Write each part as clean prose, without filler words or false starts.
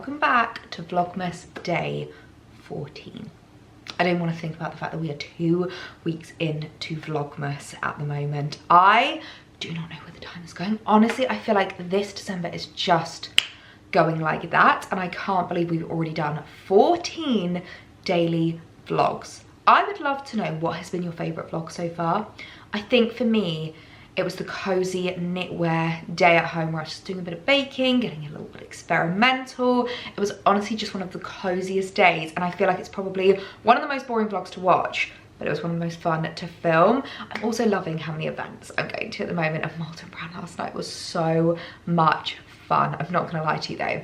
welcome back to Vlogmas day 14. I don't want to think about the fact that we are 2 weeks into Vlogmas at the moment. I do not know where the time is going. Honestly, I feel like this December is just going like that, and I can't believe we've already done 14 daily vlogs. I would love to know what has been your favourite vlog so far. I think for me, it was the cozy knitwear day at home where I was just doing a bit of baking, getting a little bit experimental. It was honestly just one of the coziest days, and I feel like it's probably one of the most boring vlogs to watch, but it was one of the most fun to film. I'm also loving how many events I'm going to at the moment, and Molton Brown last night was so much fun. I'm not gonna lie to you though.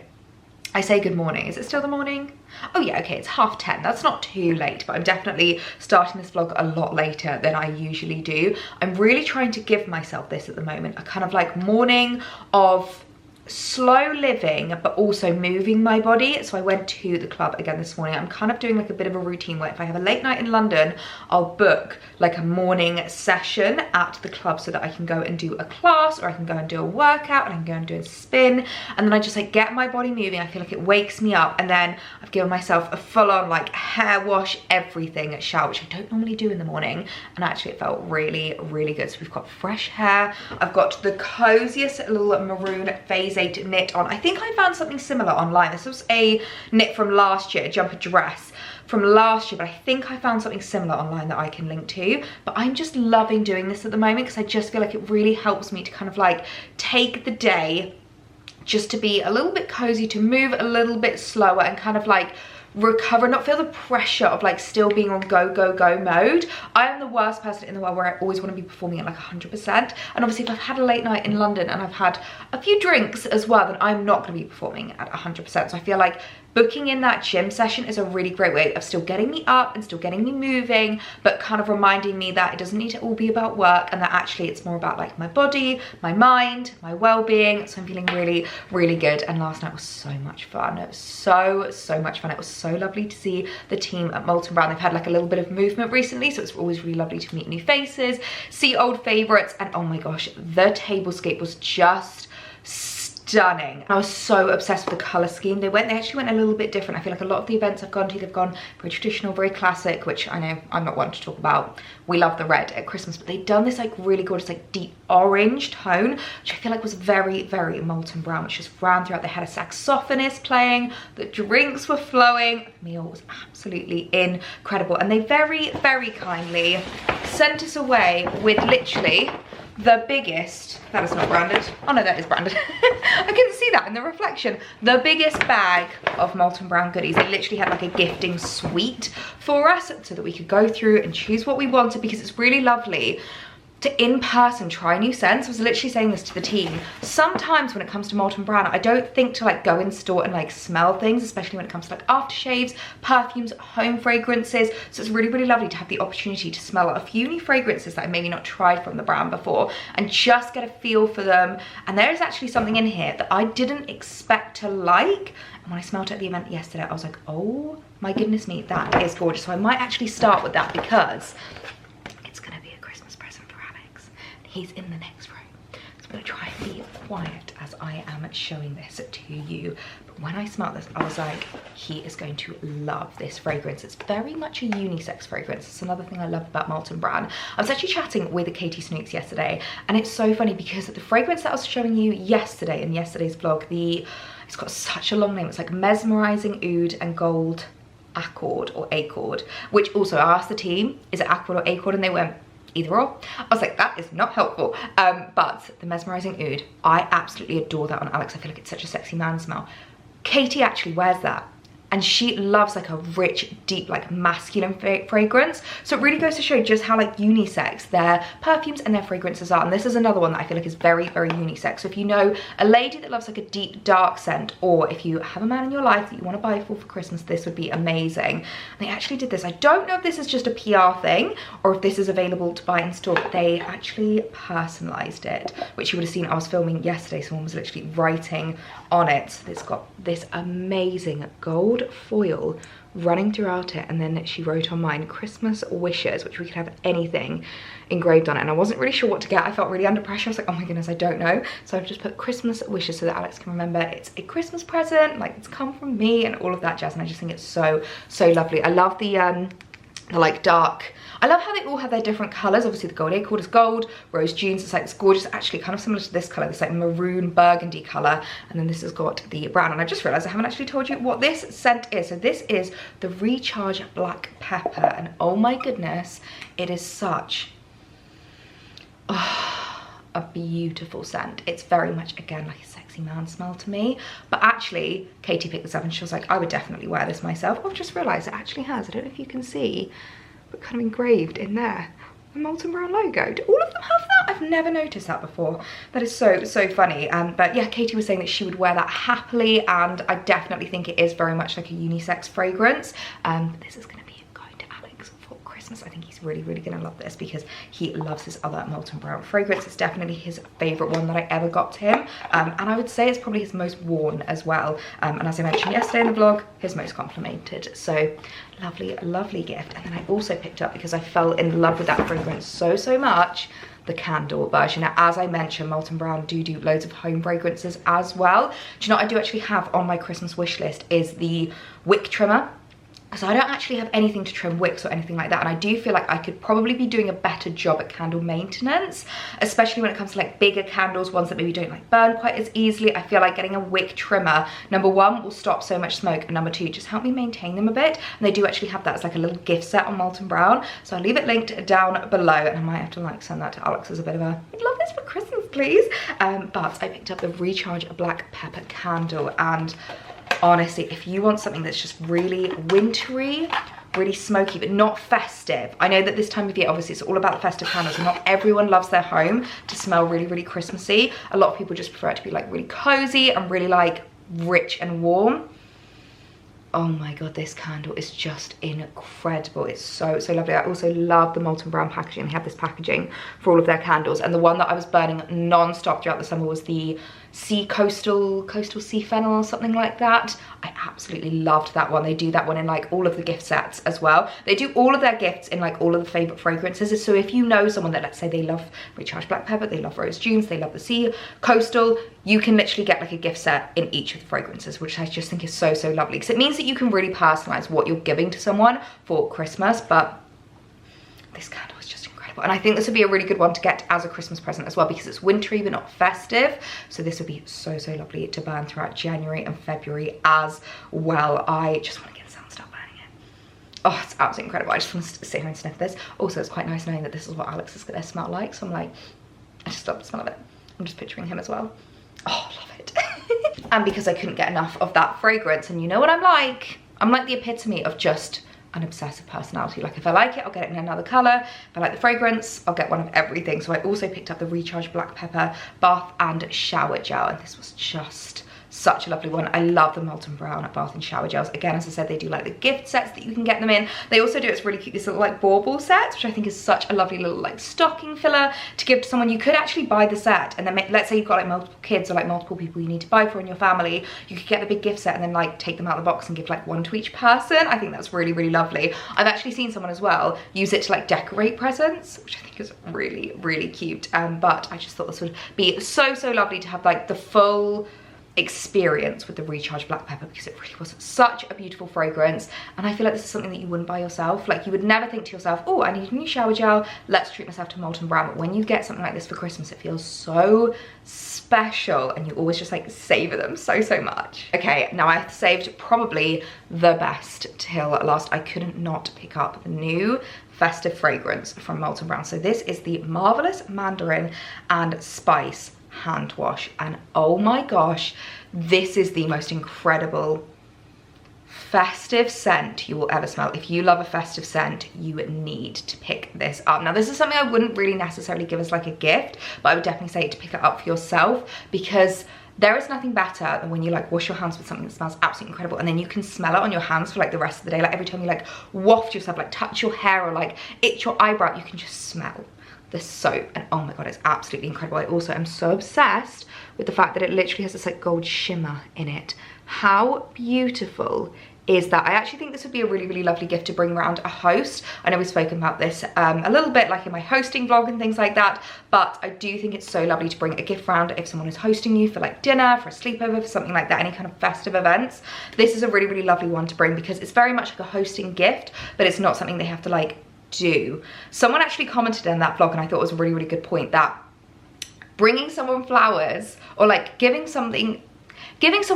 I say good morning. Is it still the morning? Oh yeah, okay, it's 10:30. That's not too late, but I'm definitely starting this vlog a lot later than I usually do. I'm really trying to give myself this at the moment, a kind of like morning of slow living but also moving my body. So I went to the club again this morning. I'm kind of doing like a bit of a routine where if I have a late night in London, I'll book like a morning session at the club so that I can go and do a class, or I can go and do a workout, and I can go and do a spin, and then I just like get my body moving. I feel like it wakes me up, and then I've given myself a full-on like hair wash, everything shower, which I don't normally do in the morning, and actually it felt really, really good. So we've got fresh hair. I've got the coziest little maroon phase 8 knit on. I think I found something similar online. This was a knit from last year, a jumper dress from last year, but I think I found something similar online that I can link to. But I'm just loving doing this at the moment because I just feel like it really helps me to kind of like take the day just to be a little bit cozy, to move a little bit slower and kind of like recover, not feel the pressure of like still being on go mode. I am the worst person in the world where I always want to be performing at like 100%, and obviously if I've had a late night in London and I've had a few drinks as well, then I'm not going to be performing at 100%. So I feel like booking in that gym session is a really great way of still getting me up and still getting me moving, but kind of reminding me that it doesn't need to all be about work, and that actually it's more about like my body, my mind, my well-being. So I'm feeling really, really good. And last night was so much fun. It was so much fun. It was so lovely to see the team at Molton Brown. They've had like a little bit of movement recently, so it's always really lovely to meet new faces, see old favorites, and oh my gosh, the tablescape was just stunning. I was so obsessed with the color scheme. They actually went a little bit different. I feel like a lot of the events I've gone to, they've gone very traditional, very classic, which I know I'm not one to talk about. We love the red at Christmas, but they've done this like really gorgeous like deep orange tone, which I feel like was very, very Molton Brown, which just ran throughout. They had a saxophonist playing, the drinks were flowing, the meal was absolutely incredible, and they very, very kindly sent us away with literally the biggest, that is not branded, oh no, that is branded. I couldn't see that in the reflection. The biggest bag of Molton Brown goodies. They literally had like a gifting suite for us so that we could go through and choose what we wanted, because it's really lovely to in person try new scents. I was literally saying this to the team. Sometimes when it comes to Molton Brown, I don't think to like go in store and like smell things, especially when it comes to like aftershaves, perfumes, home fragrances. So it's really, really lovely to have the opportunity to smell a few new fragrances that I maybe not tried from the brand before and just get a feel for them. And there is actually something in here that I didn't expect to like. And when I smelled it at the event yesterday, I was like, oh my goodness me, that is gorgeous. So I might actually start with that because it's gonna be a Christmas present for Alex. He's in the next room. So I'm gonna try and be quiet as I am showing this to you. But when I smelled this, I was like, he is going to love this fragrance. It's very much a unisex fragrance. It's another thing I love about Molton Brown. I was actually chatting with Katie Snooks yesterday, and it's so funny because the fragrance that I was showing you yesterday in yesterday's vlog, it's got such a long name. It's like Mesmerizing Oud and Gold Accord or Accord, which also I asked the team, is it Accord or Accord? And they went, either or. I was like, that is not helpful. But the Mesmerizing Oud, I absolutely adore that on Alex. I feel like it's such a sexy man smell. Katie actually wears that, and she loves like a rich, deep, like masculine fragrance. So it really goes to show just how like unisex their perfumes and their fragrances are. And this is another one that I feel like is very, very unisex. So if you know a lady that loves like a deep, dark scent, or if you have a man in your life that you want to buy for Christmas, this would be amazing. And they actually did this. I don't know if this is just a PR thing or if this is available to buy in store, but they actually personalized it, which you would have seen I was filming yesterday. Someone was literally writing on it. So it's got this amazing gold foil running throughout it, and then she wrote on mine Christmas wishes, which we could have anything engraved on it, and I wasn't really sure what to get. I felt really under pressure. I was like, oh my goodness, I don't know. So I've just put Christmas wishes so that Alex can remember it's a Christmas present, like it's come from me and all of that jazz. And I just think it's so lovely. I love the like dark, I love how they all have their different colours. Obviously the gold acorn is gold, rose June's, it's like this gorgeous, actually kind of similar to this colour, this like maroon burgundy colour, and then this has got the brown. And I just realised I haven't actually told you what this scent is. So this is the Recharge Black Pepper, and oh my goodness, it is such a beautiful scent. It's very much, again, like a sexy man smell to me. But actually, Katie picked this up and she was like, I would definitely wear this myself. I've just realised it actually has, I don't know if you can see, but kind of engraved in there, the Molton Brown logo. Do all of them have that? I've never noticed that before. That is so funny. But yeah, Katie was saying that she would wear that happily, and I definitely think it is very much like a unisex fragrance. But this is going to be going to Alex for Christmas. I think he's really going to love this because he loves his other Molton Brown fragrance. It's definitely his favourite one that I ever got to him, and I would say it's probably his most worn as well, and as I mentioned yesterday in the vlog, his most complimented. So lovely gift. And then I also picked up, because I fell in love with that fragrance so much, the candle version. Now, as I mentioned, Molton Brown do loads of home fragrances as well. Do you know what I do actually have on my Christmas wish list is the wick trimmer. So I don't actually have anything to trim wicks or anything like that, and I do feel like I could probably be doing a better job at candle maintenance, especially when it comes to like bigger candles, ones that maybe don't like burn quite as easily. I feel like getting a wick trimmer, number one, will stop so much smoke, and number two, just help me maintain them a bit. And they do actually have that as like a little gift set on Molton Brown, so I'll leave it linked down below, and I might have to like send that to Alex as a bit of a, I'd love this for Christmas please. But I picked up the Recharge Black Pepper candle, and honestly, if you want something that's just really wintry, really smoky, but not festive. I know that this time of year, obviously, it's all about the festive candles, and not everyone loves their home to smell really Christmassy. A lot of people just prefer it to be like really cozy and really like rich and warm. Oh my god, this candle is just incredible. It's so lovely. I also love the Molton Brown packaging. They have this packaging for all of their candles, and the one that I was burning non-stop throughout the summer was the coastal sea fennel or something like that. I absolutely loved that one. They do that one in like all of the gift sets as well. They do all of their gifts in like all of the favorite fragrances. So if you know someone that, let's say, they love Recharge Black Pepper, they love Rose June's, they love the sea coastal, you can literally get like a gift set in each of the fragrances, which I just think is so lovely, because it means that you can really personalize what you're giving to someone for Christmas. But this candle is just incredible, and I think this would be a really good one to get as a Christmas present as well, because it's wintry but not festive. So this would be so lovely to burn throughout January and February as well. I just want to get the sound start burning it. Oh, it's absolutely incredible. I just want to sit here and sniff this. Also, it's quite nice knowing that this is what Alex is going to smell like, so I'm like, I just love the smell of it. I'm just picturing him as well. Oh, I love it. And because I couldn't get enough of that fragrance, and you know what I'm like the epitome of just an obsessive personality. Like if I like it, I'll get it in another color. If I like the fragrance, I'll get one of everything. So I also picked up the Recharge Black Pepper bath and shower gel, and this was just such a lovely one. I love the Molton Brown bath and shower gels. Again, as I said, they do like the gift sets that you can get them in. They also do, it's really cute, this little like bauble sets, which I think is such a lovely little like stocking filler to give to someone. You could actually buy the set, and then let's say you've got like multiple kids or like multiple people you need to buy for in your family, you could get the big gift set and then like take them out of the box and give like one to each person. I think that's really lovely. I've actually seen someone as well use it to like decorate presents, which I think is really cute. But I just thought this would be so lovely to have like the full experience with the Recharge Black Pepper, because it really was such a beautiful fragrance. And I feel like this is something that you wouldn't buy yourself. Like you would never think to yourself, oh, I need a new shower gel, let's treat myself to Molton Brown. But when you get something like this for Christmas, it feels so special, and you always just like savor them so much. Okay, now I've saved probably the best till last. I couldn't not pick up the new festive fragrance from Molton Brown. So this is the Marvelous Mandarin and Spice hand wash, and oh my gosh, this is the most incredible festive scent you will ever smell. If you love a festive scent, you need to pick this up. Now this is something I wouldn't really necessarily give as like a gift, but I would definitely say to pick it up for yourself, because there is nothing better than when you like wash your hands with something that smells absolutely incredible, and then you can smell it on your hands for like the rest of the day. Like every time you like waft yourself, like touch your hair or like itch your eyebrow, you can just smell this soap, and oh my god, it's absolutely incredible. I also am so obsessed with the fact that it literally has this like gold shimmer in it. How beautiful is that I actually think this would be a really, really lovely gift to bring around a host. I know we've spoken about this a little bit like in my hosting vlog and things like that, but I do think it's so lovely to bring a gift round if someone is hosting you for like dinner, for a sleepover, for something like that, any kind of festive events. This is a really, really lovely one to bring because it's very much like a hosting gift, but it's not something they have to like do. Someone actually commented in that vlog and I thought it was a really, really good point, that bringing someone flowers or like giving someone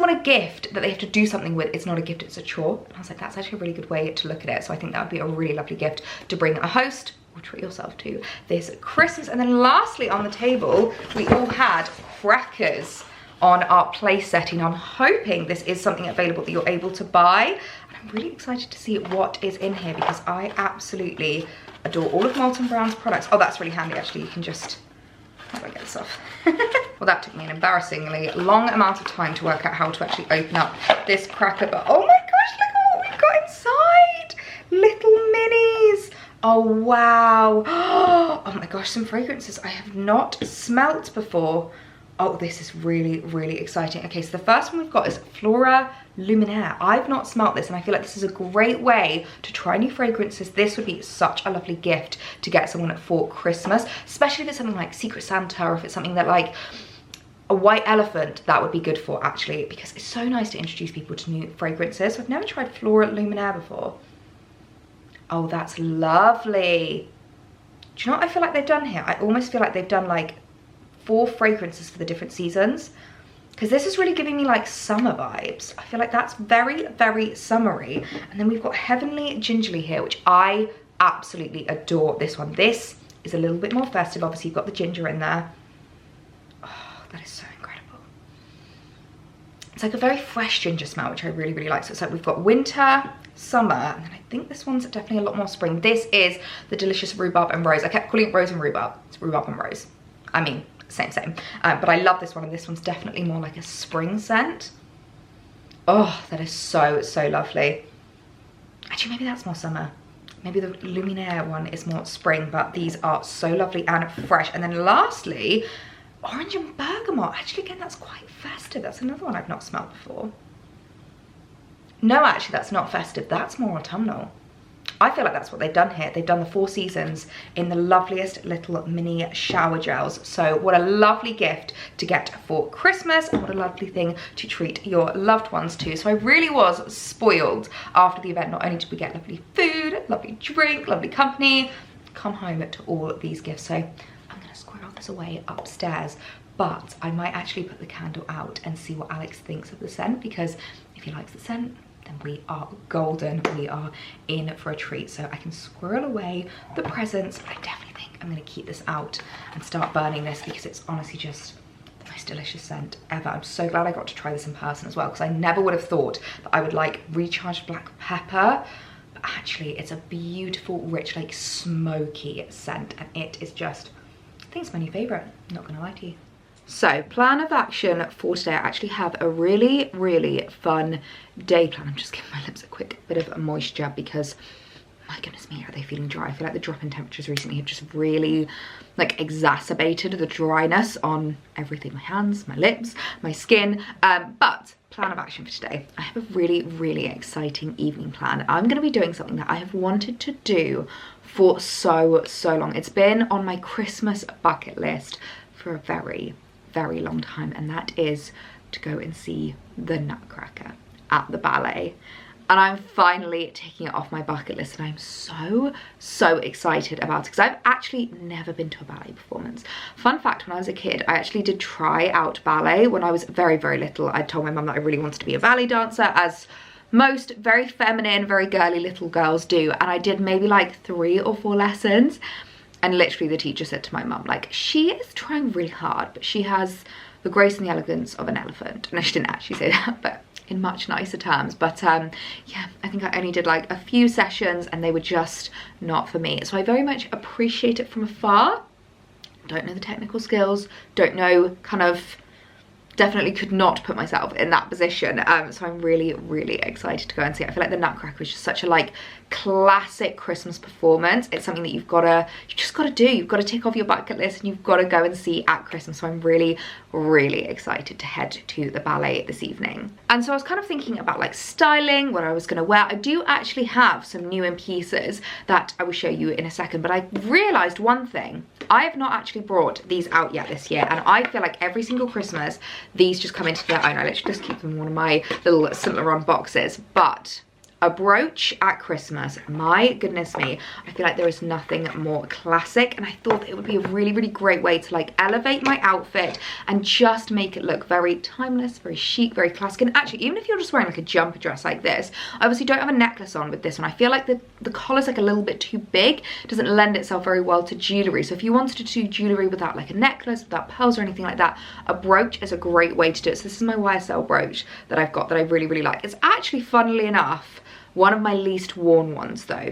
a gift that they have to do something with, it's not a gift, it's a chore. And I was like, that's actually a really good way to look at it. So I think that would be a really lovely gift to bring a host or treat yourself to this Christmas. And then lastly on the table, we all had crackers on our place setting. I'm hoping this is something available that you're able to buy. And I'm really excited to see what is in here because I absolutely adore all of Molton Brown's products. Oh, that's really handy actually. You can just, how do I get this off? Well, that took me an embarrassingly long amount of time to work out how to actually open up this cracker, but oh my gosh, look at what we've got inside. Little minis. Oh, wow. Oh my gosh, some fragrances I have not smelt before. Oh, this is really, really exciting. Okay, so the first one we've got is Flora Luminaire. I've not smelt this and I feel like this is a great way to try new fragrances. This would be such a lovely gift to get someone for Christmas, especially if it's something like Secret Santa or if it's something that like a white elephant, that would be good for actually, because it's so nice to introduce people to new fragrances. So I've never tried Flora Luminaire before. Oh, that's lovely. Do you know what I feel like they've done here? I almost feel like they've done like 4 fragrances for the different seasons, because this is really giving me like summer vibes. I feel like that's very, very summery. And then we've got Heavenly Gingerly here, which I absolutely adore this one. This is a little bit more festive. Obviously you've got the ginger in there. Oh, that is so incredible. It's like a very fresh ginger smell, which I really, really like. So it's like we've got winter, summer, and then I think this one's definitely a lot more spring. This is the delicious Rhubarb and Rose. I kept calling it Rose and Rhubarb. It's Rhubarb and Rose. I mean, same. But I love this one, and this one's definitely more like a spring scent. Oh, that is so, so lovely. Actually, maybe that's more summer. Maybe the Luminaire one is more spring, but these are so lovely and fresh. And then lastly, Orange and Bergamot. Actually, again, that's quite festive. That's another one I've not smelled before. No, actually, that's not festive. That's more autumnal. I feel like that's what they've done here. They've done the 4 seasons in the loveliest little mini shower gels. So what a lovely gift to get for Christmas, and what a lovely thing to treat your loved ones to. So I really was spoiled after the event. Not only did we get lovely food, lovely drink, lovely company, come home to all of these gifts. So I'm gonna squirrel this away upstairs, but I might actually put the candle out and see what Alex thinks of the scent, because if he likes the scent, then we are golden. We are in for a treat. So I can squirrel away the presents, but I definitely think I'm gonna keep this out and start burning this, because it's honestly just the most delicious scent ever. I'm so glad I got to try this in person as well, because I never would have thought that I would like recharged black pepper, but actually it's a beautiful, rich, like smoky scent, and it is just, I think it's my new favorite, I'm not gonna lie to you. So, plan of action for today. I actually have a really, really fun day plan. I'm just giving my lips a quick bit of moisture because, my goodness me, are they feeling dry? I feel like the drop in temperatures recently have just really like exacerbated the dryness on everything. My hands, my lips, my skin. But plan of action for today. I have a really, really exciting evening plan. I'm going to be doing something that I have wanted to do for so long. It's been on my Christmas bucket list for a very long time, and that is to go and see the Nutcracker at the Ballet. And I'm finally taking it off my bucket list, and I'm so excited about it, because I've actually never been to a ballet performance. Fun fact, when I was a kid, I actually did try out ballet when I was very little. I told my mum that I really wanted to be a ballet dancer, as most very feminine, very girly little girls do, and I did maybe like 3 or 4 lessons. And literally the teacher said to my mum, like, she is trying really hard, but she has the grace and the elegance of an elephant. No, she didn't actually say that, but in much nicer terms. But yeah, I think I only did like a few sessions and they were just not for me. So I very much appreciate it from afar. Don't know the technical skills, don't know kind of definitely could not put myself in that position. So I'm really, really excited to go and see it. I feel like the Nutcracker is just such a like classic Christmas performance. It's something that you just gotta do. You've got to tick off your bucket list and you've got to go and see at Christmas. So I'm really, really excited to head to the ballet this evening. And so I was kind of thinking about like styling, what I was gonna wear. I do actually have some new in pieces that I will show you in a second, but I realized one thing. I have not actually brought these out yet this year, and I feel like every single Christmas these just come into their own. I literally just keep them in one of my little Saint Laurent boxes. But a brooch at Christmas, my goodness me, I feel like there is nothing more classic, and I thought that it would be a really, really great way to like elevate my outfit and just make it look very timeless, very chic, very classic. And actually, even if you're just wearing like a jumper dress like this, I obviously don't have a necklace on with this one. I feel like the collar's like a little bit too big. It doesn't lend itself very well to jewellery. So if you wanted to do jewellery without like a necklace, without pearls or anything like that, a brooch is a great way to do it. So this is my YSL brooch that I've got that I really, really like. It's actually, funnily enough, one of my least worn ones though.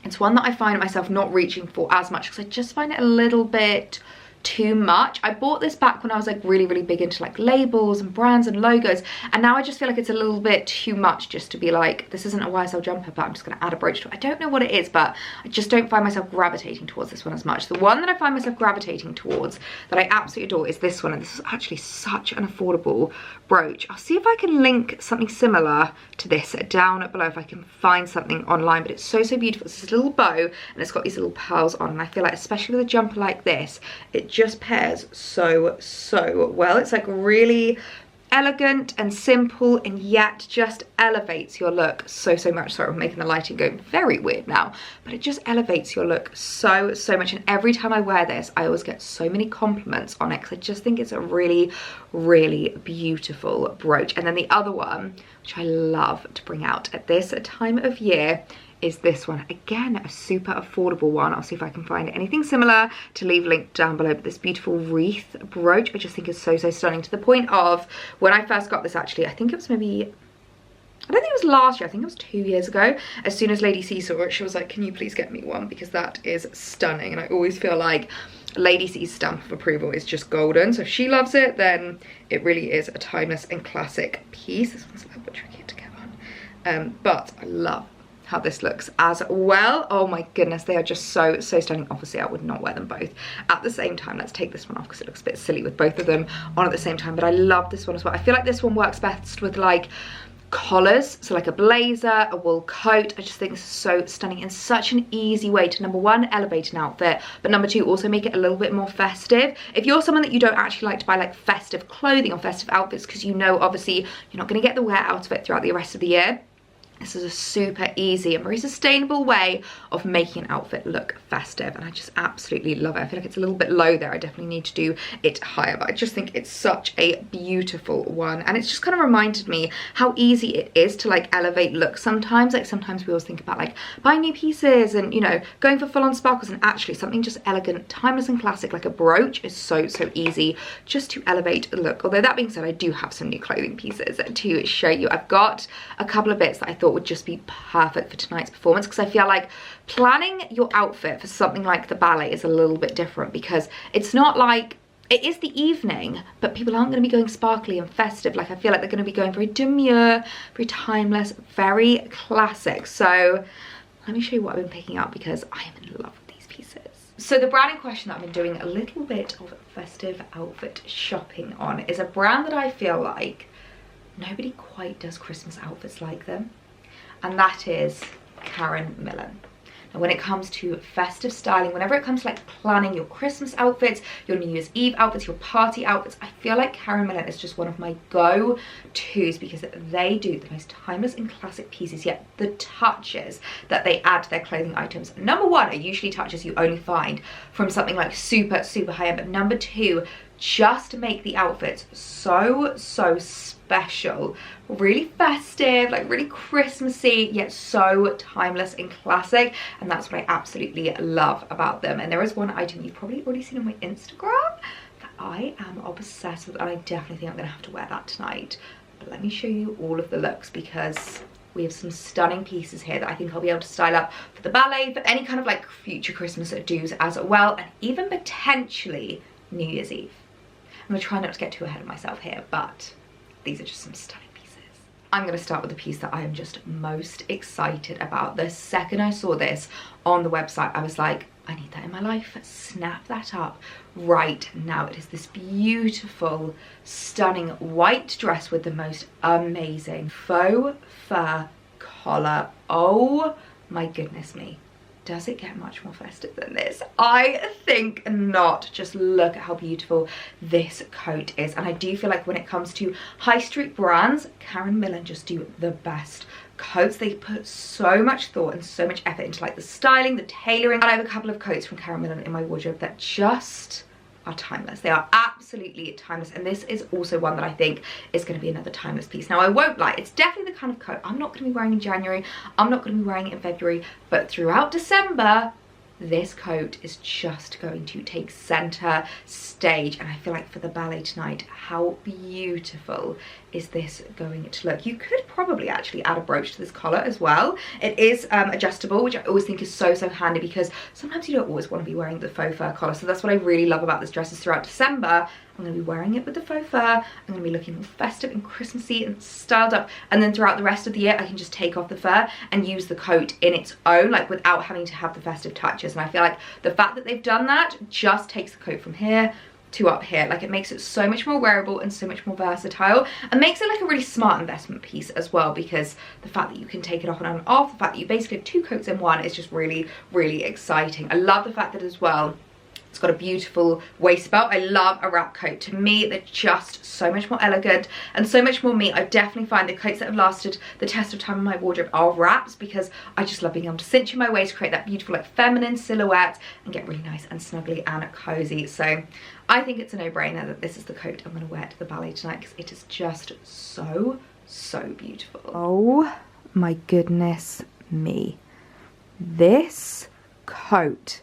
It's one that I find myself not reaching for as much because I just find it a little bit too much. I bought this back when I was like really, really big into like labels and brands and logos, and now I just feel like it's a little bit too much just to be like, this isn't a YSL jumper, but I'm just gonna add a brooch to it. I don't know what it is, but I just don't find myself gravitating towards this one as much. The one that I find myself gravitating towards that I absolutely adore is this one, and this is actually such an affordable brooch. I'll see if I can link something similar to this down below if I can find something online, but it's so, so beautiful. It's this little bow and it's got these little pearls on, and I feel like especially with a jumper like this, it just pairs so, so well. It's like really elegant and simple, and yet just elevates your look so, so much. Sorry, I'm making the lighting go very weird now, but it just elevates your look so, so much. And every time I wear this, I always get so many compliments on it because I just think it's a really, really beautiful brooch. And then the other one, which I love to bring out at this time of year, is this one. Again, a super affordable one. I'll see if I can find anything similar to leave linked down below. But this beautiful wreath brooch I just think is so, so stunning, to the point of when I first got this, actually I think it was maybe, I don't think it was last year, I think it was 2 years ago. As soon as Lady C saw it, she was like, can you please get me one, because that is stunning. And I always feel like Lady C's stamp of approval is just golden. So if she loves it, then it really is a timeless and classic piece. This one's a little bit tricky to get on, but I love how this looks as well. Oh my goodness, they are just so, so stunning. Obviously I would not wear them both at the same time. Let's take this one off because it looks a bit silly with both of them on at the same time, but I love this one as well. I feel like this one works best with like collars, so like a blazer, a wool coat. I just think this is so stunning and such an easy way to, number one, elevate an outfit, but number two, also make it a little bit more festive. If you're someone that you don't actually like to buy like festive clothing or festive outfits because you know obviously you're not going to get the wear out of it throughout the rest of the year, this is a super easy and very sustainable way of making an outfit look festive, and I just absolutely love it. I feel like it's a little bit low there. I definitely need to do it higher, but I just think it's such a beautiful one, and it's just kind of reminded me how easy it is to like elevate looks sometimes. Like sometimes we always think about like buying new pieces and, you know, going for full-on sparkles, and actually something just elegant, timeless and classic like a brooch is so, so easy just to elevate the look. Although that being said, I do have some new clothing pieces to show you. I've got a couple of bits that I thought would just be perfect for tonight's performance, because I feel like planning your outfit for something like the ballet is a little bit different, because it's not like, it is the evening, but people aren't going to be going sparkly and festive. Like I feel like they're going to be going very demure, very timeless, very classic. So let me show you what I've been picking up, because I am in love with these pieces. So the brand in question that I've been doing a little bit of festive outfit shopping on is a brand that I feel like nobody quite does Christmas outfits like them, and that is karenmillen. Now when it comes to festive styling, whenever it comes to like planning your Christmas outfits, your New Year's Eve outfits, your party outfits, I feel like karenmillen is just one of my go-tos, because they do the most timeless and classic pieces, yet the touches that they add to their clothing items, number one, are usually touches you only find from something like super, super high-end, but number two, just to make the outfits so, so special, really festive, like really Christmassy, yet so timeless and classic. And that's what I absolutely love about them. And there is one item you've probably already seen on my Instagram that I am obsessed with, and I definitely think I'm gonna have to wear that tonight. But let me show you all of the looks, because we have some stunning pieces here that I think I'll be able to style up for the ballet, for any kind of like future Christmas do's as well, and even potentially New Year's Eve. I'm gonna try not to get too ahead of myself here, but these are just some stunning pieces. I'm gonna start with the piece that I am just most excited about. The second I saw this on the website, I was like, I need that in my life. Snap that up right now. It is this beautiful, stunning white dress with the most amazing faux fur collar. Oh my goodness me. Does it get much more festive than this? I think not. Just look at how beautiful this coat is. And I do feel like when it comes to high street brands, Karen Millen just do the best coats. They put so much thought and so much effort into like the styling, the tailoring. And I have a couple of coats from Karen Millen in my wardrobe that just are timeless. They are absolutely timeless, and this is also one that I think is going to be another timeless piece. Now I won't lie, it's definitely the kind of coat I'm not going to be wearing in January, I'm not going to be wearing it in February, but throughout December this coat is just going to take center stage. And I feel like for the ballet tonight, how beautiful is this going to look? You could probably actually add a brooch to this collar as well. It is adjustable, which I always think is so handy, because sometimes you don't always want to be wearing the faux fur collar. So that's what I really love about this dress, is throughout December I'm going to be wearing it with the faux fur. I'm going to be looking festive and Christmassy and styled up, and then throughout the rest of the year I can just take off the fur and use the coat in its own, like without having to have the festive touches. And I feel like the fact that they've done that just takes the coat from here to up here. Like, it makes it so much more wearable and so much more versatile, and makes it like a really smart investment piece as well, because the fact that you can take it off and off, the fact that you basically have two coats in one is just really exciting. I love the fact that as well it's got a beautiful waist belt. I love a wrap coat. To me, they're just so much more elegant and so much more me. I definitely find the coats that have lasted the test of time in my wardrobe are wraps, because I just love being able to cinch in my waist, create that beautiful like feminine silhouette, and get really nice and snuggly and cozy. So I think it's a no-brainer that this is the coat I'm going to wear to the ballet tonight, because it is just so beautiful. Oh my goodness me. This coat,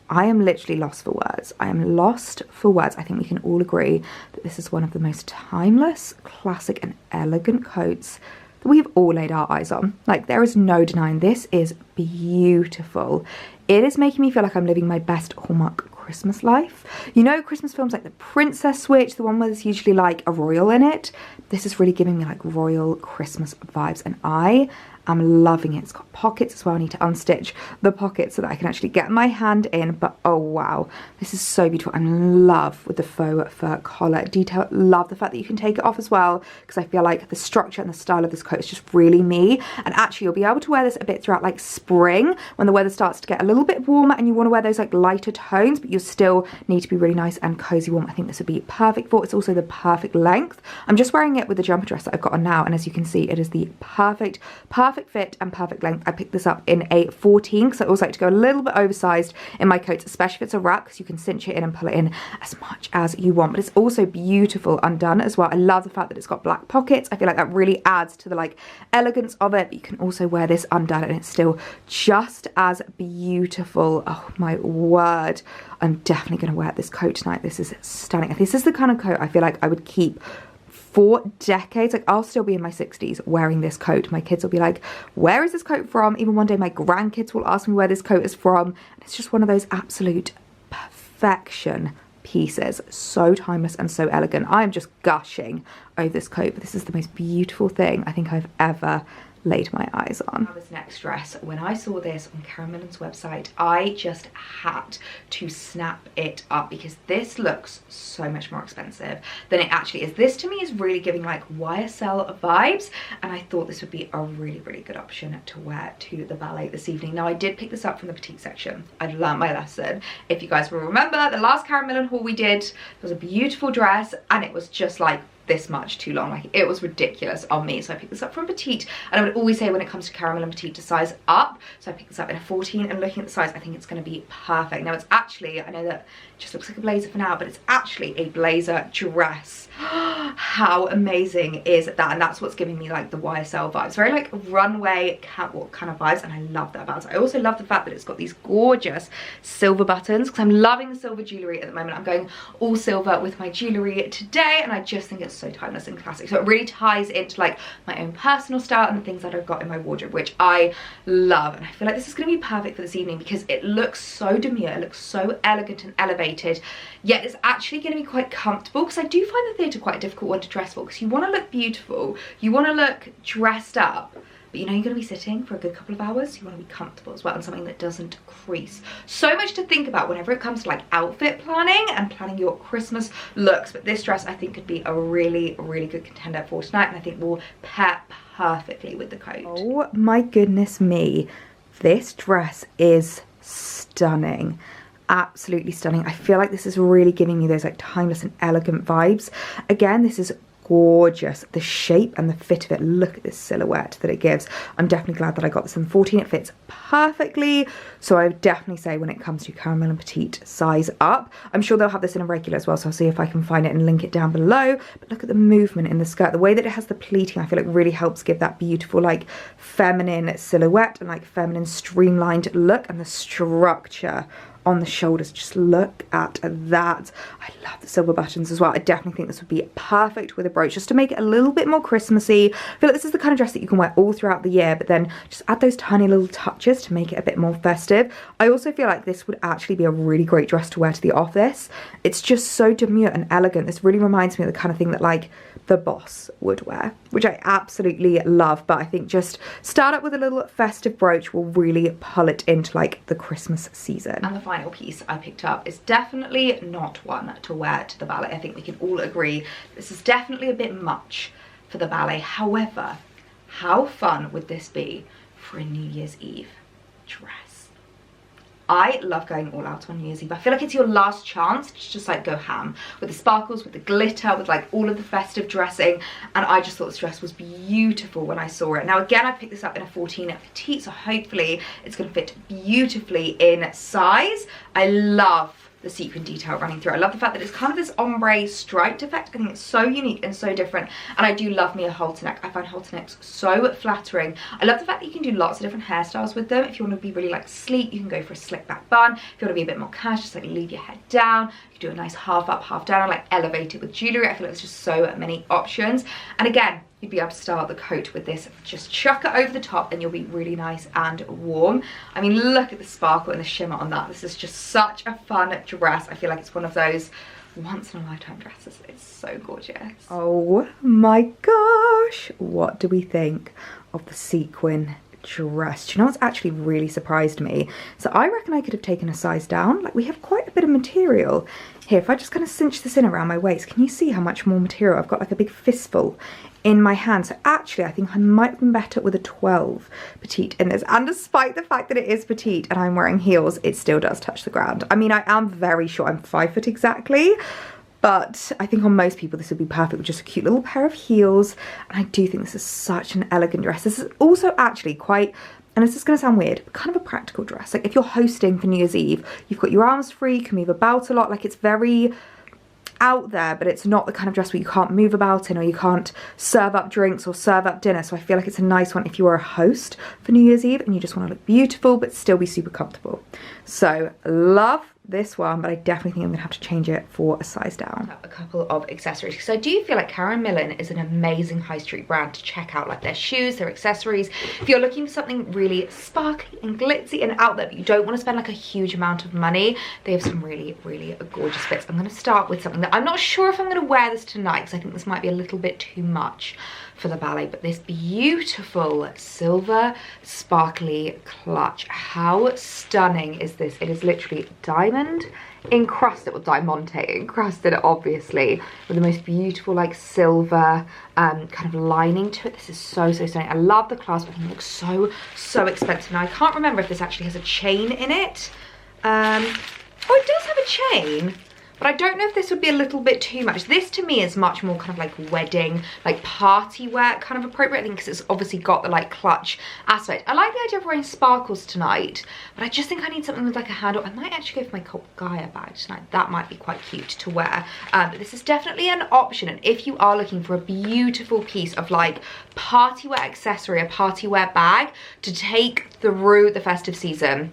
I am literally lost for words. I am lost for words. I think we can all agree that this is one of the most timeless, classic and elegant coats that we've all laid our eyes on. Like, there is no denying this is beautiful. It is making me feel like I'm living my best Hallmark Christmas life. You know, Christmas films like The Princess Switch, the one where there's usually like a royal in it. This is really giving me like royal Christmas vibes, and I am loving it. It's got pockets as well. I need to unstitch the pockets so that I can actually get my hand in, but oh wow, this is so beautiful. I'm in love with the faux fur collar detail. Love the fact that you can take it off as well, because I feel like the structure and the style of this coat is just really me. And actually you'll be able to wear this a bit throughout like spring, when the weather starts to get a little bit warmer and you want to wear those like lighter tones, but you still need to be really nice and cozy warm. I think this would be perfect for. It's also the perfect length. I'm just wearing it with the jumper dress that I've got on now, and as you can see, it is the perfect fit and perfect length. I picked this up in a 14 because I always like to go a little bit oversized in my coats, especially if it's a wrap, because you can cinch it in and pull it in as much as you want. But it's also beautiful undone as well. I love the fact that it's got black pockets. I feel like that really adds to the like elegance of it, but you can also wear this undone and it's still just as beautiful. Oh my word, I'm definitely going to wear this coat tonight. This is stunning. This is the kind of coat I feel like I would keep for decades. Like, I'll still be in my 60s wearing this coat. My kids will be like, where is this coat from? Even one day my grandkids will ask me where this coat is from. And it's just one of those absolute perfection pieces. So timeless and so elegant. I'm just gushing over this coat, but this is the most beautiful thing I think I've ever laid my eyes on. Now, this next dress, when I saw this on Karen Millen's website, I just had to snap it up, because this looks so much more expensive than it actually is. This to me is really giving like YSL vibes, and I thought this would be a really good option to wear to the ballet this evening. Now, I did pick this up from the petite section. I've learned my lesson. If you guys will remember, the last Karen Millen haul we did was a beautiful dress, and it was just like this much too long. Like, it was ridiculous on me, so I picked this up from petite. And I would always say when it comes to Karen Millen petite to size up, so I picked this up in a 14, and looking at the size, I think it's going to be perfect. Now, it's actually, I know that it just looks like a blazer for now, but it's actually a blazer dress. How amazing is that? And that's what's giving me like the YSL vibes, very like runway catwalk kind of vibes, and I love that about it. I also love the fact that it's got these gorgeous silver buttons, because I'm loving the silver jewellery at the moment. I'm going all silver with my jewellery today, and I just think it's so timeless and classic. So it really ties into like my own personal style and the things that I've got in my wardrobe, which I love. And I feel like this is going to be perfect for this evening because it looks so demure, it looks so elegant and elevated, yet it's actually going to be quite comfortable, because I do find the theatre quite a difficult one to dress for, because you want to look beautiful, you want to look dressed up, but you know you're going to be sitting for a good couple of hours, you want to be comfortable as well, and something that doesn't crease. So much to think about whenever it comes to like outfit planning and planning your Christmas looks, but this dress I think could be a really good contender for tonight, and I think will pair perfectly with the coat. Oh my goodness me, this dress is stunning. Absolutely stunning. I feel like this is really giving me those like timeless and elegant vibes. Again, this is gorgeous. The shape and the fit of it, look at this silhouette that it gives. I'm definitely glad that I got this in 14. It fits perfectly. So I would definitely say when it comes to Karen Millen petite, size up. I'm sure they'll have this in a regular as well, so I'll see if I can find it and link it down below. But look at the movement in the skirt, the way that it has the pleating, I feel like really helps give that beautiful like feminine silhouette and like feminine streamlined look, and the structure on the shoulders, just look at that. I love the silver buttons as well. I definitely think this would be perfect with a brooch, just to make it a little bit more Christmassy. I feel like this is the kind of dress that you can wear all throughout the year, but then just add those tiny little touches to make it a bit more festive. I also feel like this would actually be a really great dress to wear to the office. It's just so demure and elegant. This really reminds me of the kind of thing that like the boss would wear, which I absolutely love, but I think just start up with a little festive brooch will really pull it into like the Christmas season. And the final piece I picked up is definitely not one to wear to the ballet. I think we can all agree this is definitely a bit much for the ballet. However, how fun would this be for a New Year's Eve dress? I love going all out on New Year's Eve. I feel like it's your last chance to just like go ham with the sparkles, with the glitter, with like all of the festive dressing. And I just thought this dress was beautiful when I saw it. Now again, I picked this up in a 14 petite, so hopefully it's going to fit beautifully in size. I love the sequin detail running through. I love the fact that it's kind of this ombre striped effect. I think it's so unique and so different, and I do love me a halter neck. I find halter necks so flattering. I love the fact that you can do lots of different hairstyles with them. If you want to be really like sleek, you can go for a slick back bun. If you want to be a bit more cash, just like leave your head down. You can do a nice half up, half down, and like elevate it with jewellery. I feel like there's just so many options. And again, you'd be able to style the coat with this. Just chuck it over the top and you'll be really nice and warm. I mean, look at the sparkle and the shimmer on that. This is just such a fun dress. I feel like it's one of those once in a lifetime dresses. It's so gorgeous. Oh my gosh. What do we think of the sequin dress? Do you know what's actually really surprised me? So I reckon I could have taken a size down. Like, we have quite a bit of material here. If I just kind of cinch this in around my waist, can you see how much more material? I've got like a big fistful in my hand. So actually I think I might have been better with a 12 petite in this, and despite the fact that it is petite and I'm wearing heels, it still does touch the ground. I mean, I am very short, I'm 5 foot exactly, but I think on most people this would be perfect with just a cute little pair of heels. And I do think this is such an elegant dress. This is also actually quite, and this is going to sound weird, but kind of a practical dress. Like if you're hosting for New Year's Eve, you've got your arms free, you can move about a lot. Like, it's very out there, but it's not the kind of dress where you can't move about in, or you can't serve up drinks or serve up dinner. So I feel like it's a nice one if you are a host for New Year's Eve and you just want to look beautiful but still be super comfortable. So love this one, but I definitely think I'm gonna have to change it for a size down. A couple of accessories, because I do feel like Karen Millen is an amazing high street brand to check out, like their shoes, their accessories. If you're looking for something really sparkly and glitzy and out there, but you don't want to spend like a huge amount of money, they have some really gorgeous fits. I'm gonna start with something that I'm not sure if I'm gonna wear this tonight, because I think this might be a little bit too much for the ballet, but this beautiful silver sparkly clutch. How stunning is this? It is literally diamond encrusted, or diamante encrusted obviously, with the most beautiful like silver kind of lining to it. This is so stunning. I love the clasp. I think it looks so expensive. Now I can't remember if this actually has a chain in it. Oh, it does have a chain, but I don't know if this would be a little bit too much. This to me is much more kind of like wedding, like party wear kind of appropriate, I think, because it's obviously got the like clutch aspect. I like the idea of wearing sparkles tonight, but I just think I need something with like a handle. I might actually go for my Gaia bag tonight. That might be quite cute to wear. But this is definitely an option. And if you are looking for a beautiful piece of like party wear accessory, a party wear bag to take through the festive season,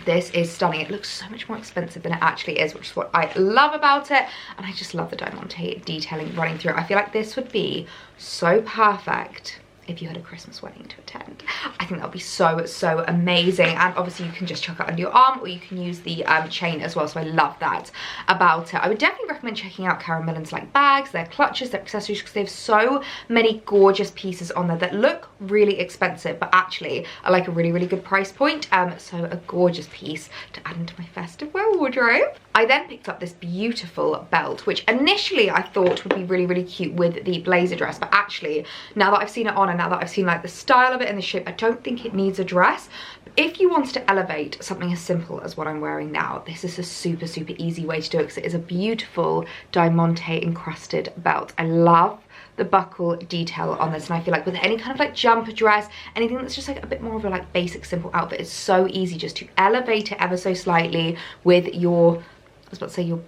This is stunning. It looks so much more expensive than it actually is, which is what I love about it. And I just love the diamante detailing running through it. I feel like this would be so perfect if you had a Christmas wedding to attend. I think that would be so, so amazing. And obviously you can just chuck it under your arm, or you can use the chain as well. So I love that about it. I would definitely recommend checking out Karen Millen's like bags, their clutches, their accessories, because they have so many gorgeous pieces on there that look really expensive, but actually are like a really, really good price point. So a gorgeous piece to add into my festive wear wardrobe. I then picked up this beautiful belt, which initially I thought would be really, really cute with the blazer dress, but actually now that I've seen it on and now that I've seen like the style of it and the shape, I don't think it needs a dress. But if you wanted to elevate something as simple as what I'm wearing now, this is a super, super easy way to do it, because it is a beautiful diamante encrusted belt. I love the buckle detail on this, and I feel like with any kind of like jumper dress, anything that's just like a bit more of a like basic simple outfit, it's so easy just to elevate it ever so slightly with your, I was about to say your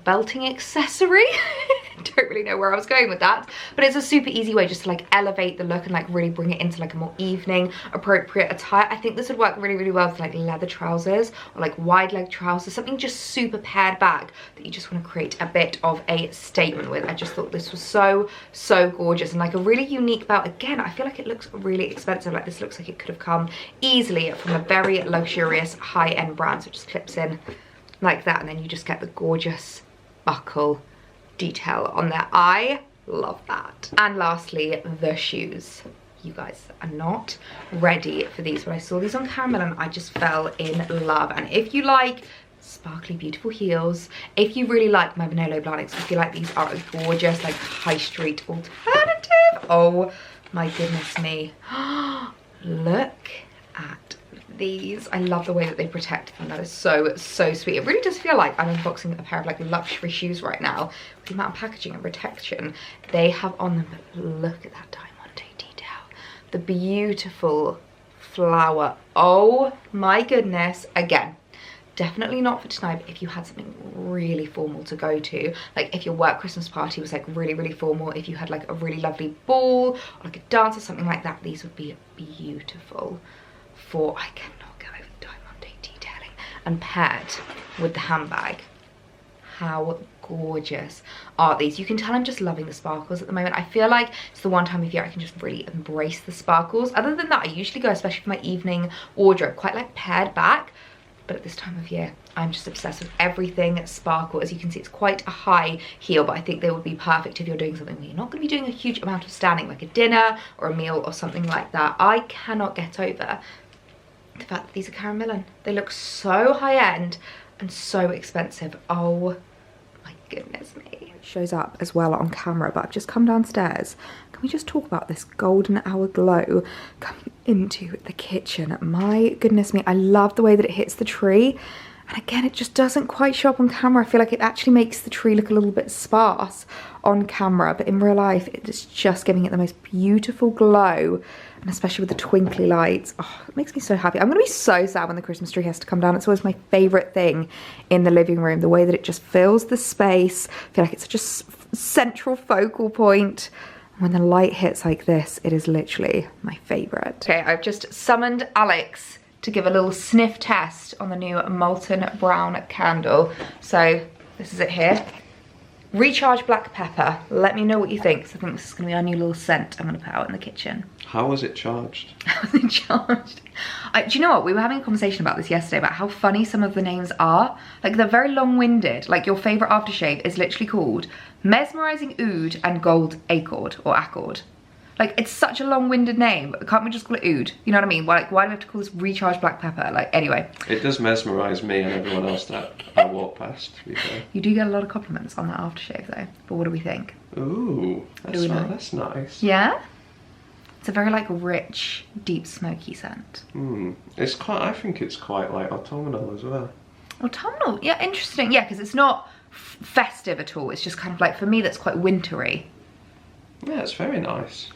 belting accessory. Don't really know where I was going with that, but it's a super easy way just to like elevate the look and like really bring it into like a more evening appropriate attire. I think this would work really, really well with like leather trousers or like wide leg trousers, something just super pared back that you just want to create a bit of a statement with. I just thought this was so, so gorgeous, and like a really unique belt. Again, I feel like it looks really expensive. Like this looks like it could have come easily from a very luxurious high-end brand. So it just clips in like that, and then you just get the gorgeous buckle detail on there. I love that. And lastly, the shoes. You guys are not ready for these. When I saw these on Karen Millen, I just fell in love. And if you like sparkly, beautiful heels, if you really like my Manolo Blahniks, I feel like these are a gorgeous like high street alternative. Oh my goodness me. Look at these. I love the way that they protect them. That is so, so sweet. It really does feel like I'm unboxing a pair of like luxury shoes right now with the amount of packaging and protection they have on them. But look at that diamante detail, the beautiful flower. Oh my goodness. Again, definitely not for tonight, but if you had something really formal to go to, like if your work Christmas party was like really, really formal, if you had like a really lovely ball or like a dance or something like that, these would be beautiful. For I cannot get over the diamante detailing, and paired with the handbag. How gorgeous are these? You can tell I'm just loving the sparkles at the moment. I feel like it's the one time of year I can just really embrace the sparkles. Other than that, I usually go, especially for my evening wardrobe, quite like pared back. But at this time of year, I'm just obsessed with everything sparkle. As you can see, it's quite a high heel, but I think they would be perfect if you're doing something where you're not going to be doing a huge amount of standing, like a dinner or a meal or something like that. I cannot get over the fact that these are Karen Millen. They look so high-end and so expensive. Oh my goodness me. It shows up as well on camera, but I've just come downstairs. Can we just talk about this golden hour glow coming into the kitchen? My goodness me, I love the way that it hits the tree. And again, it just doesn't quite show up on camera. I feel like it actually makes the tree look a little bit sparse on camera, but in real life, it's just giving it the most beautiful glow. And especially with the twinkly lights, oh, it makes me so happy. I'm gonna be so sad when the Christmas tree has to come down. It's always my favorite thing in the living room, the way that it just fills the space. I feel like it's such a central focal point. When the light hits like this, it is literally my favorite. Okay, I've just summoned Alex to give a little sniff test on the new Molton brown candle. So this is it here. Recharged black pepper. Let me know what you think. So I think this is gonna be our new little scent I'm gonna put out in the kitchen. How was it charged? How was it charged? Do you know what? We were having a conversation about this yesterday about how funny some of the names are. Like they're very long-winded. Like your favorite aftershave is literally called Mesmerizing Oud and Gold Accord or Accord. Like it's such a long-winded name. Can't we just call it Oud? You know what I mean? Like why do we have to call this Recharged Black Pepper? Like anyway. It does mesmerize me and everyone else that I walk past, to be fair. You do get a lot of compliments on that aftershave though. But what do we think? Ooh, that's nice. Yeah? It's a very like rich, deep smoky scent. It's quite, I think it's quite like autumnal as well. Autumnal? Yeah, interesting. Yeah, because it's not festive at all. It's just kind of like, for me, that's quite wintry. Yeah, it's very nice.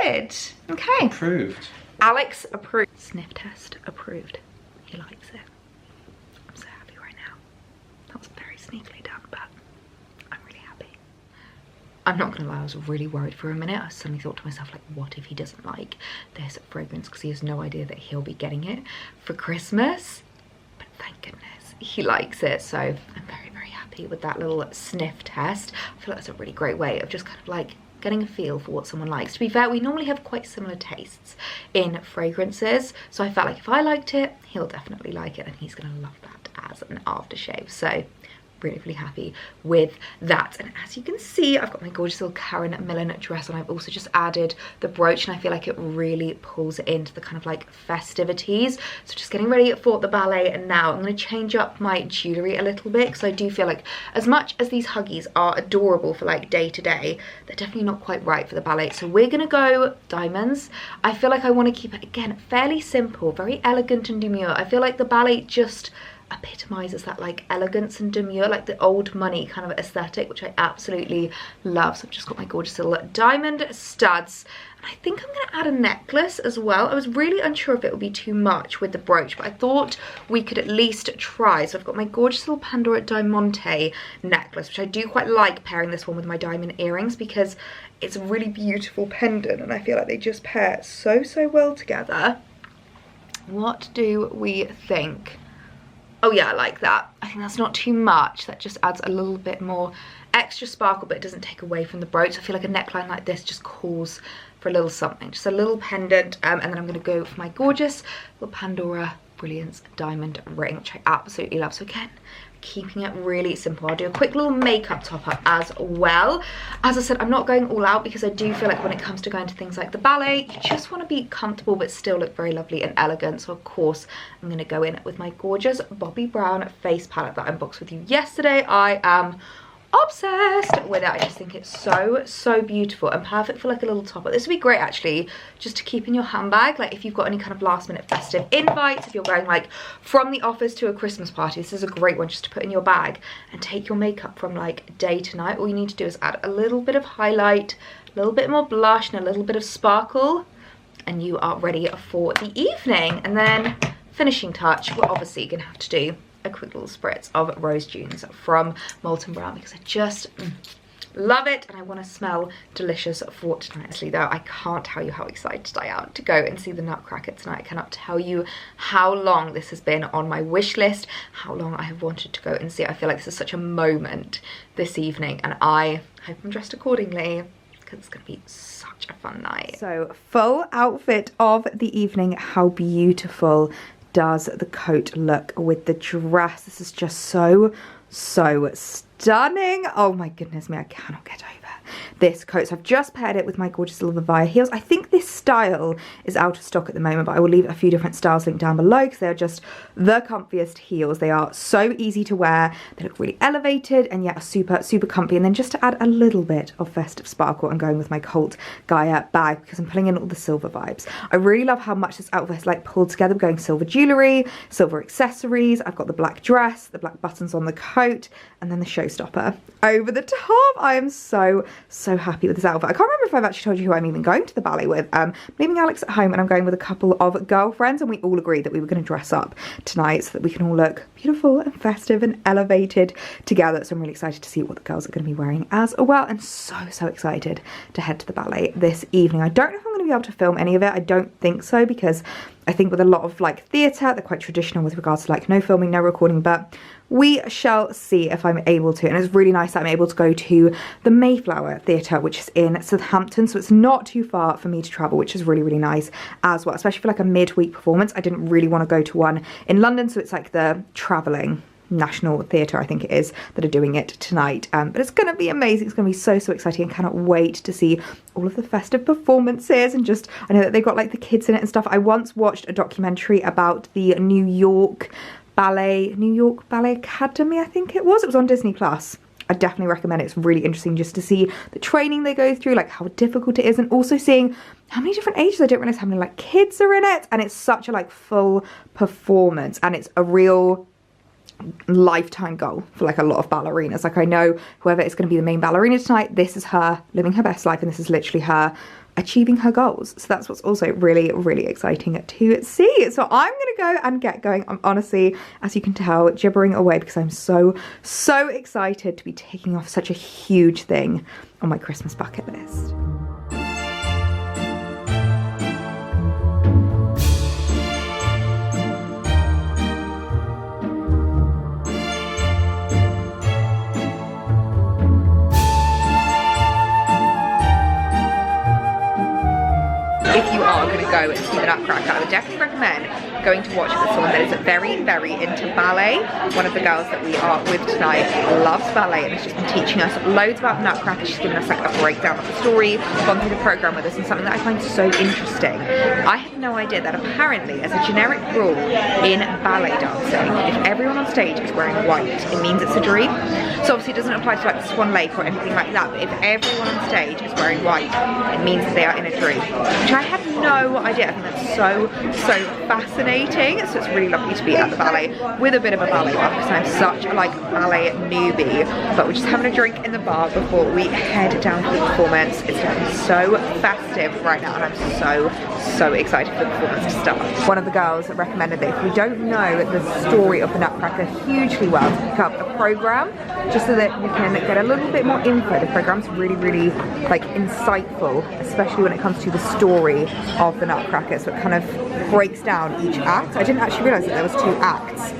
Good. Okay. Approved. Alex approved. Sniff test approved. He likes it. I'm so happy right now. That was very sneakily done, but I'm really happy. I'm not gonna lie, I was really worried for a minute. I suddenly thought to myself, like, what if he doesn't like this fragrance because he has no idea that he'll be getting it for Christmas? But he likes it. So I'm very, very happy with that little sniff test. I feel like that's a really great way of just kind of like getting a feel for what someone likes. To be fair, we normally have quite similar tastes in fragrances, so I felt like if I liked it, he'll definitely like it, and he's gonna love that as an aftershave. So really, really happy with that. And as you can see, I've got my gorgeous little Karen Millen dress on. I've also just added the brooch, and I feel like it really pulls it into the kind of like festivities. So just getting ready for the ballet, and now I'm going to change up my jewellery a little bit, because I do feel like as much as these huggies are adorable for like day to day, they're definitely not quite right for the ballet. So we're going to go diamonds. I feel like I want to keep it, again, fairly simple, very elegant and demure. I feel like the ballet just epitomizes that like elegance and demure, like the old money kind of aesthetic, which I absolutely love. So I've just got my gorgeous little diamond studs, and I think I'm going to add a necklace as well. I was really unsure if it would be too much with the brooch, but I thought we could at least try. So I've got my gorgeous little Pandora Diamante necklace, which I do quite like pairing this one with my diamond earrings, because it's a really beautiful pendant and I feel like they just pair so well together. What do we think? Oh yeah, I like that. I think that's not too much. That just adds a little bit more extra sparkle, but it doesn't take away from the brooch. I feel like a neckline like this just calls for a little something, just a little pendant. And then I'm going to go for my gorgeous little Pandora Brilliance diamond ring, which I absolutely love. So again, keeping it really simple. I'll do a quick little makeup top up as well. As I said, I'm not going all out, because I do feel like when it comes to going to things like the ballet, you just want to be comfortable but still look very lovely and elegant. So of course I'm going to go in with my gorgeous Bobbi Brown face palette that I unboxed with you yesterday. I am obsessed with it. I just think it's so beautiful and perfect for like a little topper. This would be great actually just to keep in your handbag, like if you've got any kind of last minute festive invites, if you're going like from the office to a Christmas party, this is a great one just to put in your bag and take your makeup from like day to night. All you need to do is add a little bit of highlight, a little bit more blush, and a little bit of sparkle, and you are ready for the evening. And then finishing touch, we're obviously gonna have to do a quick little spritz of Rose Dunes from Molton Brown, because I just love it and I want to smell delicious for tonight. Honestly though, I can't tell you how excited I am to go and see the Nutcracker tonight. I cannot tell you how long this has been on my wish list, how long I have wanted to go and see it. I feel like this is such a moment this evening, and I hope I'm dressed accordingly, because it's going to be such a fun night. So full outfit of the evening. How beautiful does the coat look with the dress? This is just so stunning. Oh my goodness me, I cannot get over this coat. So I've just paired it with my gorgeous little Vivaya heels. I think this style is out of stock at the moment, but I will leave a few different styles linked down below, because they're just the comfiest heels. They are so easy to wear, they look really elevated, and yet are super comfy. And then just to add a little bit of festive sparkle, I'm going with my Colt Gaia bag, because I'm pulling in all the silver vibes. I really love how much this outfit is like pulled together. We're going silver jewellery, silver accessories. I've got the black dress, the black buttons on the coat, and then the showstopper over the top. I am so happy with this outfit. I can't remember if I've actually told you who I'm even going to the ballet with. I'm leaving Alex at home, and I'm going with a couple of girlfriends, and we all agreed that we were going to dress up tonight so that we can all look beautiful and festive and elevated together. So I'm really excited to see what the girls are going to be wearing as well, and so excited to head to the ballet this evening. I don't know if I'm going to be able to film any of it. I don't think so, because I think with a lot of like theatre, they're quite traditional with regards to like no filming, no recording, but we shall see if I'm able to. And it's really nice that I'm able to go to the Mayflower Theatre, which is in Southampton, so it's not too far for me to travel, which is really nice as well, especially for like a midweek performance. I didn't really want to go to one in London, so it's like the travelling National Theatre, I think it is, that are doing it tonight. But it's going to be amazing. It's going to be so exciting, and cannot wait to see all of the festive performances. And just, I know that they've got like the kids in it and stuff. I once watched a documentary about the New York Ballet Academy, I think it was on Disney Plus. I definitely recommend it. It's really interesting just to see the training they go through, like how difficult it is, and also seeing how many different ages. I didn't realize how many like kids are in it, and it's such a like full performance, and it's a real lifetime goal for like a lot of ballerinas. Like I know whoever is going to be the main ballerina tonight, this is her living her best life, and this is literally her achieving her goals. So that's what's also really exciting to see. So I'm gonna go and get going. I'm honestly, as you can tell, gibbering away, because I'm so excited to be taking off such a huge thing on my Christmas bucket list. go and see the Nutcracker, I would definitely recommend going to watch it with someone that is very, very into ballet. One of the girls that we are with tonight loves ballet and has just been teaching us loads about the Nutcracker. She's given us like a breakdown of the story, gone through the program with us, and something that I find so interesting. I had no idea that apparently, as a generic rule in ballet dancing, if everyone on stage is wearing white, it means it's a dream. So obviously it doesn't apply to like Swan Lake or anything like that, but if everyone on stage is wearing white, it means that they are in a dream, which I had no idea. I think that's so fascinating. So it's really lovely to be at the ballet with a bit of a ballet buff, because I'm such a like ballet newbie. But we're just having a drink in the bar before we head down to the performance. It's looking so festive right now, and I'm so excited for the performance to start. One of the girls recommended that if we don't know the story of the Nutcracker hugely well, to pick up a program just so that we can get a little bit more info. The program's really like insightful, especially when it comes to the story of the Nutcracker. So it kind of breaks down each act. I didn't actually realise that there was 2 acts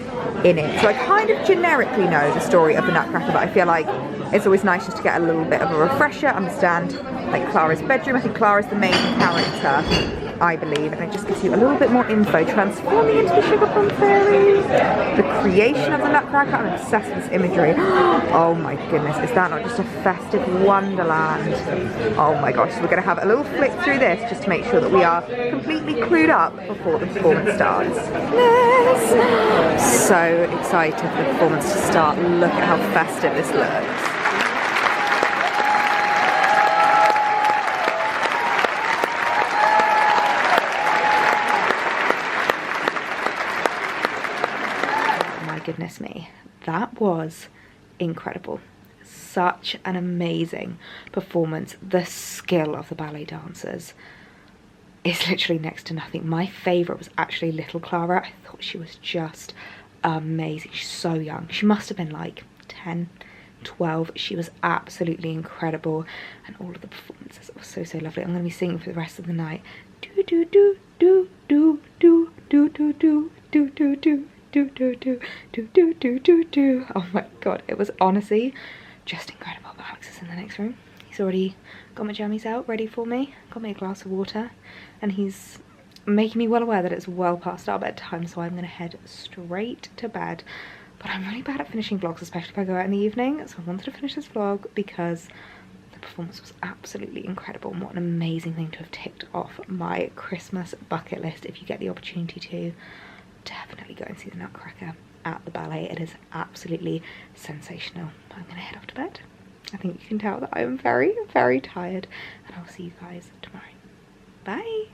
in it. So I kind of generically know the story of the Nutcracker, but I feel like it's always nice just to get a little bit of a refresher, understand like Clara's bedroom. I think Clara's the main character, I believe, and it just gives you a little bit more info. Transforming into the Sugar Plum Fairy, the creation of the Nutcracker. I'm obsessed with this imagery. Oh my goodness, is that not just a festive wonderland? Oh my gosh, so we're going to have a little flick through this just to make sure that we are completely clued up before the performance starts. Yes! So excited for the performance to start. Look at how festive this looks. Goodness me, that was incredible. Such an amazing performance. The skill of the ballet dancers is literally next to nothing. My favourite was actually little Clara. I thought she was just amazing. She's so young. She must have been like 10, 12. She was absolutely incredible, and all of the performances were so lovely. I'm going to be singing for the rest of the night. Do do do do do do do do do do do do. Do. Oh my god, it was honestly just incredible. But Alex is in the next room. He's already got my jammies out ready for me, got me a glass of water, and he's making me well aware that it's well past our bedtime, so I'm gonna head straight to bed. But I'm really bad at finishing vlogs, especially if I go out in the evening, so I wanted to finish this vlog because the performance was absolutely incredible, and what an amazing thing to have ticked off my Christmas bucket list. If you get the opportunity to, definitely go and see the Nutcracker at the ballet. It is absolutely sensational. I'm gonna head off to bed. I think you can tell that I am very tired, and I'll see you guys tomorrow. Bye.